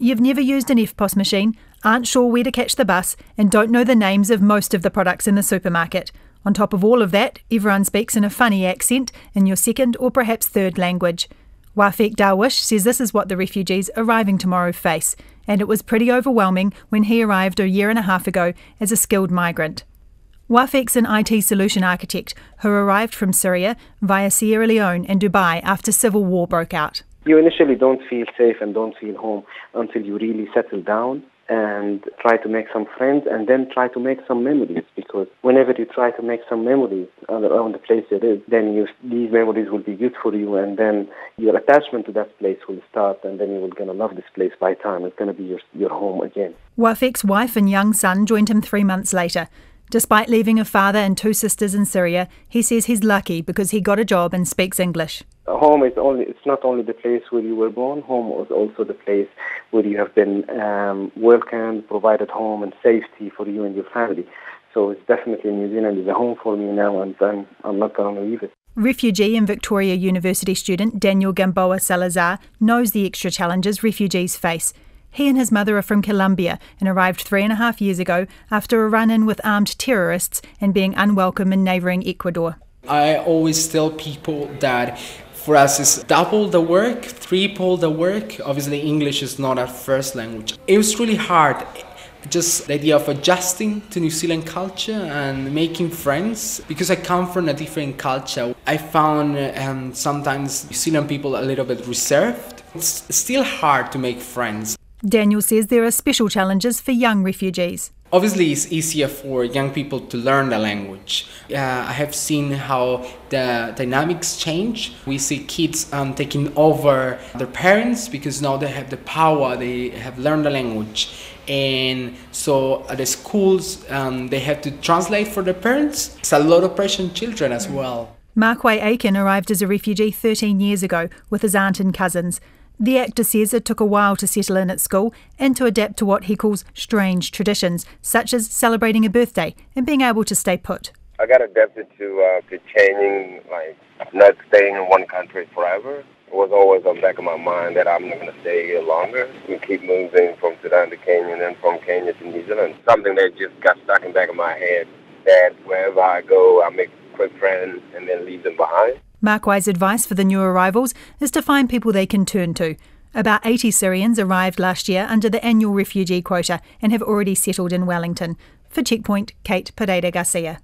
you've never used an EFTPOS machine, aren't sure where to catch the bus, and don't know the names of most of the products in the supermarket. On top of all of that, everyone speaks in a funny accent in your second or perhaps third language. Wafek Darwish says this is what the refugees arriving tomorrow face, and it was pretty overwhelming when he arrived a year and a half ago as a skilled migrant. Wafek's an IT solution architect who arrived from Syria via Sierra Leone and Dubai after civil war broke out. You initially don't feel safe and don't feel home until you really settle down and try to make some friends and then try to make some memories, because whenever you try to make some memories around the place you live, then these memories will be good for you, and then your attachment to that place will start, and then you're going to love this place by time. It's going to be your home again. Wafek's wife and young son joined him 3 months later. Despite leaving a father and 2 sisters in Syria, he says he's lucky because he got a job and speaks English. Home it's not only the place where you were born. Home is also the place where you have been welcomed, provided home and safety for you and your family. So it's definitely New Zealand is a home for me now, and I'm not going to leave it. Refugee and Victoria University student Daniel Gamboa Salazar knows the extra challenges refugees face. He and his mother are from Colombia and arrived 3.5 years ago after a run-in with armed terrorists and being unwelcome in neighbouring Ecuador. I always tell people that for us it's double the work, triple the work. Obviously English is not our first language. It was really hard, just the idea of adjusting to New Zealand culture and making friends. Because I come from a different culture, I found sometimes New Zealand people a little bit reserved. It's still hard to make friends. Daniel says there are special challenges for young refugees. Obviously, it's easier for young people to learn the language. I have seen how the dynamics change. We see kids taking over their parents because now they have the power, they have learned the language. And so at the schools, they have to translate for their parents. It's a lot of pressure on children as well. Markway Aiken arrived as a refugee 13 years ago with his aunt and cousins. The actor says it took a while to settle in at school and to adapt to what he calls strange traditions, such as celebrating a birthday and being able to stay put. I got adapted to changing, like not staying in one country forever. It was always on the back of my mind that I'm not going to stay here longer. We keep moving from Sudan to Kenya and then from Kenya to New Zealand. Something that just got stuck in the back of my head, that wherever I go, I make quick friends and then leave them behind. Markway's advice for the new arrivals is to find people they can turn to. About 80 Syrians arrived last year under the annual refugee quota and have already settled in Wellington. For Checkpoint, Pereyra Garcia.